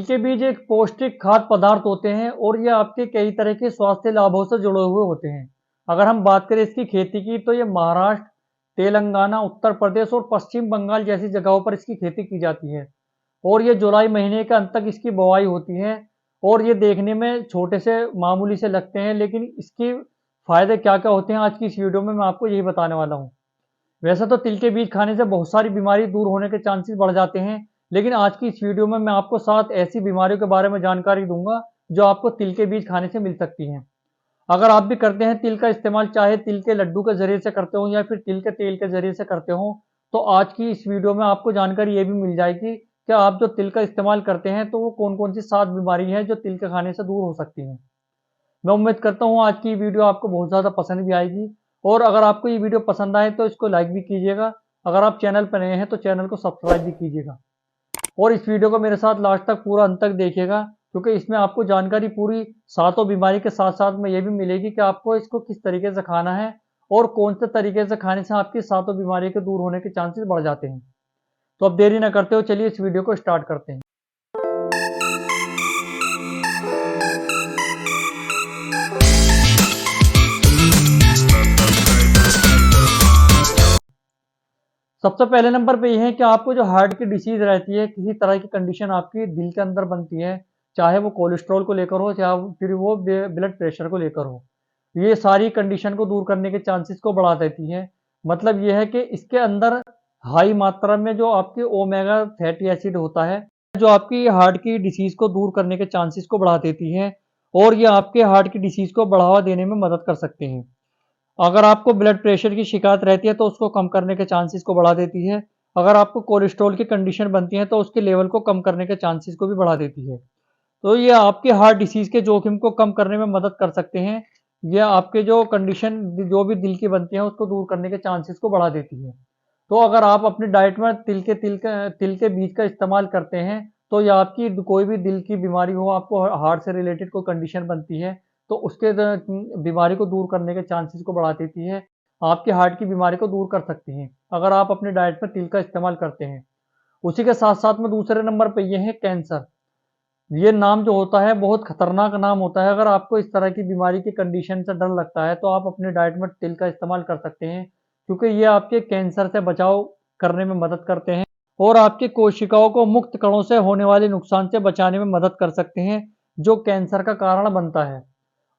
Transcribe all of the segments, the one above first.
के बीज एक पौष्टिक खाद्य पदार्थ होते हैं और ये आपके कई तरह के स्वास्थ्य लाभों से जुड़े हुए होते हैं। अगर हम बात करें इसकी खेती की तो ये महाराष्ट्र, तेलंगाना, उत्तर प्रदेश और पश्चिम बंगाल जैसी जगहों पर इसकी खेती की जाती है और ये जुलाई महीने के अंत तक इसकी बुवाई होती है। और ये देखने में छोटे से मामूली से लगते हैं, लेकिन इसके फायदे क्या क्या होते हैं आज की इस वीडियो में मैं आपको यही बताने वाला हूँ। वैसे तो तिल के बीज खाने से बहुत सारी बीमारी दूर होने के चांसेस बढ़ जाते हैं, लेकिन आज की इस वीडियो में मैं आपको 7 ऐसी बीमारियों के बारे में जानकारी दूंगा जो आपको तिल के बीज खाने से मिल सकती हैं। अगर आप भी करते हैं तिल का इस्तेमाल, चाहे तिल के लड्डू के जरिए से करते हो या फिर तिल के तेल के जरिए से करते हो, तो आज की इस वीडियो में आपको जानकारी ये भी मिल जाएगी कि आप जो तिल का इस्तेमाल करते हैं तो वो कौन कौन सी 7 बीमारी है जो तिल के खाने से दूर हो सकती हैं। मैं उम्मीद करता हूँ आज की वीडियो आपको बहुत ज़्यादा पसंद भी आएगी और अगर आपको ये वीडियो पसंद आए तो इसको लाइक भी कीजिएगा। अगर आप चैनल पर नए हैं तो चैनल को सब्सक्राइब भी कीजिएगा और इस वीडियो को मेरे साथ लास्ट तक पूरा अंत तक देखिएगा, क्योंकि इसमें आपको जानकारी पूरी सातों बीमारी के साथ साथ में ये भी मिलेगी कि आपको इसको किस तरीके से खाना है और कौन से तरीके से खाने से आपकी सातों बीमारी के दूर होने के चांसेस बढ़ जाते हैं। तो अब देरी ना करते हो, चलिए इस वीडियो को स्टार्ट करते हैं। सबसे पहले नंबर पे ये है कि आपको जो हार्ट की डिसीज रहती है, किसी तरह की कंडीशन आपकी दिल के अंदर बनती है, चाहे वो कोलेस्ट्रॉल को लेकर हो, चाहे फिर वो ब्लड प्रेशर को लेकर हो, ये सारी कंडीशन को दूर करने के चांसेस को बढ़ा देती है। मतलब ये है कि इसके अंदर हाई मात्रा में जो आपके ओमेगा फैटी एसिड होता है, जो आपकी हार्ट की डिसीज को दूर करने के चांसेस को बढ़ा देती है और ये आपके हार्ट की डिसीज को बढ़ावा देने में मदद कर सकते हैं। अगर आपको ब्लड प्रेशर की शिकायत रहती है तो उसको कम करने के चांसेस को बढ़ा देती है। अगर आपको कोलेस्ट्रॉल की कंडीशन बनती है तो उसके लेवल को कम करने के चांसेस को भी बढ़ा देती है। तो ये आपके हार्ट डिसीज के जोखिम को कम करने में मदद कर सकते हैं। ये आपके जो कंडीशन जो भी दिल की बनती है उसको दूर करने के चांसेस को बढ़ा देती है। तो अगर आप अपनी डाइट में तिल के बीज का इस्तेमाल करते हैं तो या आपकी कोई भी दिल की बीमारी हो, आपको हार्ट से रिलेटेड कोई कंडीशन बनती है तो उसके बीमारी को दूर करने के चांसेस को बढ़ा देती है। आपके हार्ट की बीमारी को दूर कर सकती हैं अगर आप अपनी डाइट में तिल का इस्तेमाल करते हैं। उसी के साथ साथ में दूसरे नंबर पे ये है कैंसर। ये नाम जो होता है बहुत खतरनाक नाम होता है। अगर आपको इस तरह की बीमारी की कंडीशन से डर लगता है तो आप अपनी डाइट में तिल का इस्तेमाल कर सकते हैं, क्योंकि ये आपके कैंसर से बचाव करने में मदद करते हैं और आपकी कोशिकाओं को मुक्त कणों से होने वाले नुकसान से बचाने में मदद कर सकते हैं, जो कैंसर का कारण बनता है।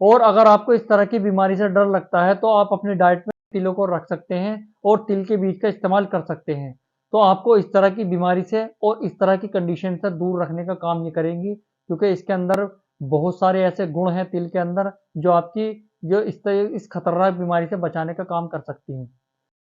और अगर आपको इस तरह की बीमारी से डर लगता है तो आप अपनी डाइट में तिलों को रख सकते हैं और तिल के बीज का इस्तेमाल कर सकते हैं। तो आपको इस तरह की बीमारी से और इस तरह की कंडीशन से दूर रखने का काम ये करेंगी, क्योंकि इसके अंदर बहुत सारे ऐसे गुण हैं तिल के अंदर जो आपकी जो इस खतरनाक बीमारी से बचाने का काम कर सकती हैं।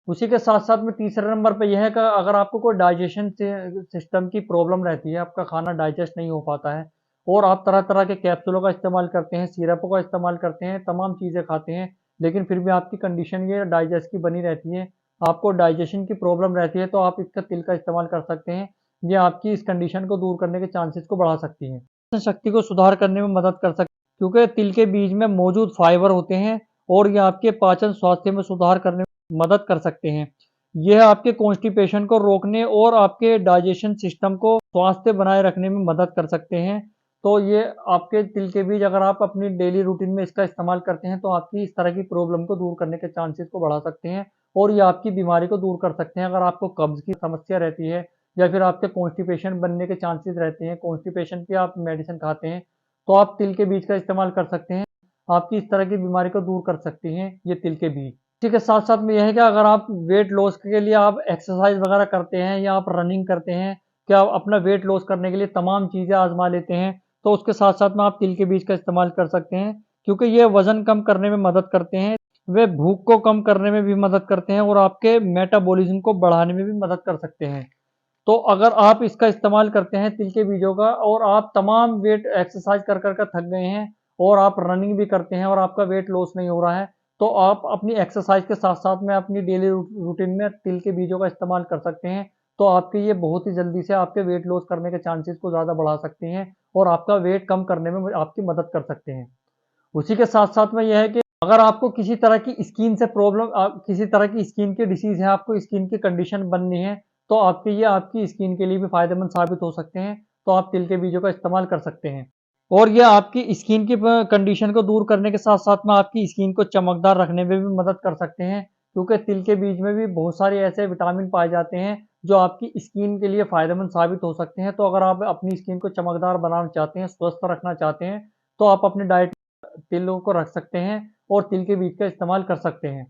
उसी के साथ साथ में तीसरे नंबर पे यह है कि अगर आपको कोई डाइजेशन सिस्टम की प्रॉब्लम रहती है, आपका खाना डाइजेस्ट नहीं हो पाता है और आप तरह तरह के कैप्सूलों का इस्तेमाल करते हैं, सिरपों का इस्तेमाल करते हैं, तमाम चीज़ें खाते हैं, लेकिन फिर भी आपकी कंडीशन ये डाइजेस्ट की बनी रहती है, आपको डाइजेशन की प्रॉब्लम रहती है, तो आप इसका तिल का इस्तेमाल कर सकते हैं। ये आपकी इस कंडीशन को दूर करने के चांसेस को बढ़ा सकती है, पाचन शक्ति को सुधार करने में मदद कर सकती है, क्योंकि तिल के बीज में मौजूद फाइबर होते हैं और ये आपके पाचन स्वास्थ्य में सुधार करने में मदद कर सकते हैं। यह आपके कॉन्स्टिपेशन को रोकने और आपके डाइजेशन सिस्टम को स्वास्थ्य बनाए रखने में मदद कर सकते हैं। तो ये आपके तिल के बीज अगर आप अपनी डेली रूटीन में इसका इस्तेमाल करते हैं तो आपकी इस तरह की प्रॉब्लम को दूर करने के चांसेस को बढ़ा सकते हैं और ये आपकी बीमारी को दूर कर सकते हैं। अगर आपको कब्ज की समस्या रहती है या फिर आपके कॉन्स्टिपेशन बनने के चांसेस रहते हैं, कॉन्स्टिपेशन की आप मेडिसिन खाते हैं, तो आप तिल के बीज का इस्तेमाल कर सकते हैं। आपकी इस तरह की बीमारी को दूर कर सकती हैं ये तिल के बीज। इसी के साथ साथ में यह है कि अगर आप वेट लॉस के लिए आप एक्सरसाइज वगैरह करते हैं या आप रनिंग करते हैं, क्या आप अपना वेट लॉस करने के लिए तमाम चीज़ें आजमा लेते हैं, तो उसके साथ साथ में आप तिल के बीज का इस्तेमाल कर सकते हैं, क्योंकि ये वजन कम करने में मदद करते हैं, वे भूख को कम करने में भी मदद करते हैं और आपके मेटाबॉलिज्म को बढ़ाने में भी मदद कर सकते हैं। तो अगर आप इसका इस्तेमाल करते हैं तिल के बीजों का और आप तमाम वेट एक्सरसाइज कर कर थक गए हैं और आप रनिंग भी करते हैं और आपका वेट लॉस नहीं हो रहा है, तो आप अपनी एक्सरसाइज के साथ साथ में अपनी डेली रूटीन में तिल के बीजों का इस्तेमाल कर सकते हैं। तो आपके ये बहुत ही जल्दी से आपके वेट लॉस करने के चांसेस को ज़्यादा बढ़ा सकते हैं और आपका वेट कम करने में आपकी मदद कर सकते हैं। उसी के साथ साथ में यह है कि अगर आपको किसी तरह की स्किन से प्रॉब्लम, किसी तरह की स्किन की डिसीज है, आपको स्किन की कंडीशन बननी है, तो आपके ये आपकी स्किन के लिए भी फायदेमंद साबित हो सकते हैं। तो आप तिल के बीजों का इस्तेमाल कर सकते हैं। और ये आपकी स्किन की कंडीशन को दूर करने के साथ साथ में आपकी स्किन को चमकदार रखने में भी मदद कर सकते हैं, क्योंकि तिल के बीज में भी बहुत सारे ऐसे विटामिन पाए जाते हैं जो आपकी स्किन के लिए फायदेमंद साबित हो सकते हैं। तो अगर आप अपनी स्किन को चमकदार बनाना चाहते हैं, स्वस्थ रखना चाहते हैं, तो आप अपने डाइट तिलों को रख सकते हैं और तिल के बीज का इस्तेमाल कर सकते हैं।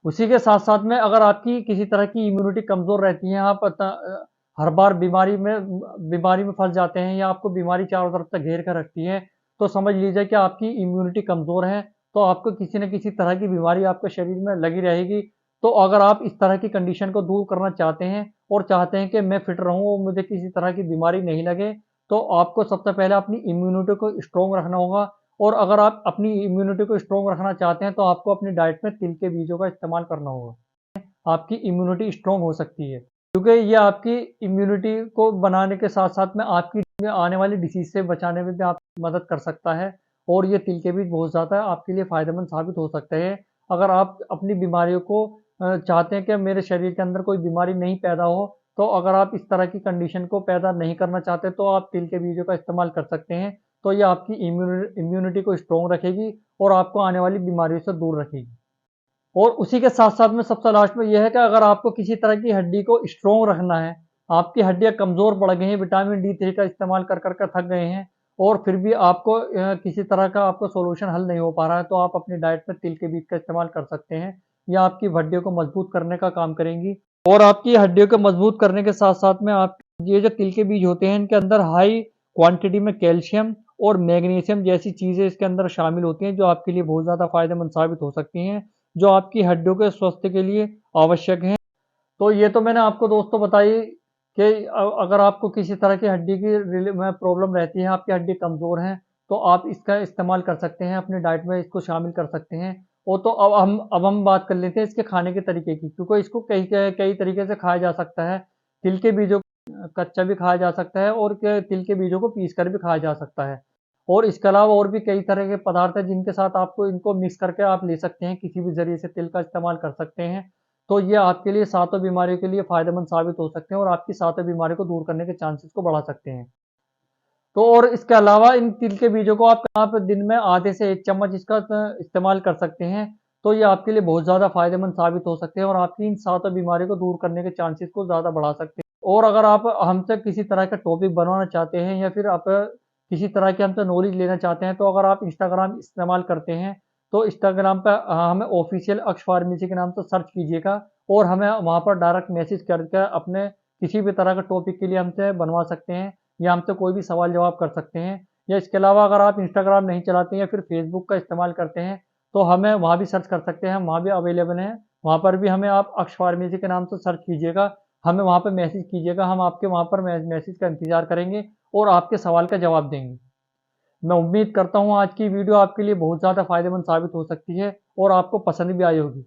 उसी के साथ साथ में अगर आपकी किसी तरह की इम्यूनिटी कमजोर रहती है, आप हर बार बीमारी में फंस जाते हैं या आपको बीमारी चारों तरफ से घेर कर रखती है, तो समझ लीजिए कि आपकी इम्यूनिटी कमजोर है, तो आपको किसी न किसी तरह की बीमारी आपके शरीर में लगी रहेगी। तो अगर आप इस तरह की कंडीशन को दूर करना चाहते हैं और चाहते हैं कि मैं फिट रहूं और मुझे किसी तरह की बीमारी नहीं लगे, तो आपको सबसे पहले अपनी इम्यूनिटी को स्ट्रोंग रखना होगा। और अगर आप अपनी इम्यूनिटी को स्ट्रोंग रखना चाहते हैं, तो आपको अपनी डाइट में तिल के बीजों का इस्तेमाल करना होगा। आपकी इम्यूनिटी स्ट्रोंग हो सकती है, क्योंकि ये आपकी इम्यूनिटी को बनाने के साथ साथ में आपकी आने वाली डिसीज से बचाने में भी आपकी मदद कर सकता है। और ये तिल के बीज बहुत ज़्यादा आपके लिए फायदेमंद साबित हो सकते हैं। अगर आप अपनी बीमारियों को चाहते हैं कि मेरे शरीर के अंदर कोई बीमारी नहीं पैदा हो, तो अगर आप इस तरह की कंडीशन को पैदा नहीं करना चाहते, तो आप तिल के बीजों का इस्तेमाल कर सकते हैं। तो ये आपकी इम्यूनिटी को स्ट्रोंग रखेगी और आपको आने वाली बीमारियों से दूर रखेगी। और उसी के साथ साथ में सबसे लास्ट में यह है कि अगर आपको किसी तरह की हड्डी को स्ट्रोंग रखना है, आपकी हड्डियां कमजोर पड़ गई हैं, विटामिन डी3 का इस्तेमाल कर कर कर थक गए हैं, और फिर भी आपको किसी तरह का आपको सोल्यूशन हल नहीं हो पा रहा है, तो आप अपनी डाइट में तिल के बीज का इस्तेमाल कर सकते हैं। यह आपकी हड्डियों को मजबूत करने का काम करेंगी। और आपकी हड्डियों को मजबूत करने के साथ साथ में आप ये जो तिल के बीज होते हैं, इनके अंदर हाई क्वांटिटी में कैल्शियम और मैग्नीशियम जैसी चीजें इसके अंदर शामिल होती हैं, जो आपके लिए बहुत ज्यादा फायदेमंद साबित हो सकती हैं, जो आपकी हड्डियों के स्वास्थ्य के लिए आवश्यक हैं। तो ये तो मैंने आपको दोस्तों बताई कि अगर आपको किसी तरह की हड्डी की में प्रॉब्लम रहती है, आपकी हड्डी कमजोर है, तो आप इसका इस्तेमाल कर सकते हैं, अपनी डाइट में इसको शामिल कर सकते हैं। वो तो अब हम बात कर लेते हैं इसके खाने के तरीके की, क्योंकि इसको कई कई कई तरीके से खाया जा सकता है। तिल के बीजों को कच्चा भी खाया जा सकता है और तिल के बीजों को पीस कर भी खाया जा सकता है। और इसके अलावा और भी कई तरह के पदार्थ हैं जिनके साथ आपको इनको मिक्स करके आप ले सकते हैं, किसी भी जरिए से तिल का इस्तेमाल कर सकते हैं। तो ये आपके लिए सातों बीमारियों के लिए फायदेमंद साबित हो सकते हैं और आपकी सातों बीमारी को दूर करने के चांसेस को बढ़ा सकते हैं। तो और इसके अलावा इन तिल के बीजों को आप दिन में आधे से 1 चम्मच इसका इस्तेमाल कर सकते हैं। तो ये आपके लिए बहुत ज़्यादा फायदेमंद साबित हो सकते हैं और आपकी इन सातों बीमारी को दूर करने के चांसेस को ज़्यादा बढ़ा सकते हैं। और अगर आप हमसे किसी तरह का टॉपिक बनवाना चाहते हैं या फिर आप किसी तरह की हमसे नॉलेज लेना चाहते हैं, तो अगर आप इंस्टाग्राम इस्तेमाल करते हैं, तो इंस्टाग्राम पे हमें ऑफिशियल अक्ष फार्मेसी के नाम से सर्च कीजिएगा और हमें वहाँ पर डायरेक्ट मैसेज करके अपने किसी भी तरह का टॉपिक के लिए हमसे बनवा सकते हैं या हमसे कोई भी सवाल जवाब कर सकते हैं। या इसके अलावा अगर आप इंस्टाग्राम नहीं चलाते हैं या फिर फेसबुक का इस्तेमाल करते हैं, तो हमें वहाँ भी सर्च कर सकते हैं, हम वहाँ भी अवेलेबल हैं। वहाँ पर भी हमें आप अक्ष फार्मेसी के नाम से सर्च कीजिएगा, हमें वहाँ पे मैसेज कीजिएगा, हम आपके वहाँ पर मैसेज का इंतजार करेंगे और आपके सवाल का जवाब देंगे। मैं उम्मीद करता हूँ आज की वीडियो आपके लिए बहुत ज़्यादा फायदेमंद साबित हो सकती है और आपको पसंद भी आई होगी।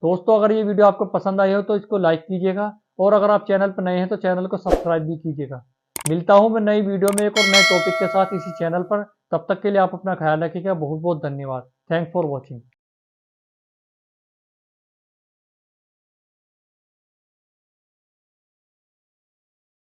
दोस्तों, अगर ये वीडियो आपको पसंद आई हो तो इसको लाइक कीजिएगा और अगर आप चैनल पर नए हैं तो चैनल को सब्सक्राइब भी कीजिएगा। मिलता हूँ मैं नई वीडियो में एक और नए टॉपिक के साथ इसी चैनल पर। तब तक के लिए आप अपना ख्याल रखिएगा। बहुत बहुत धन्यवाद। Thanks for watching.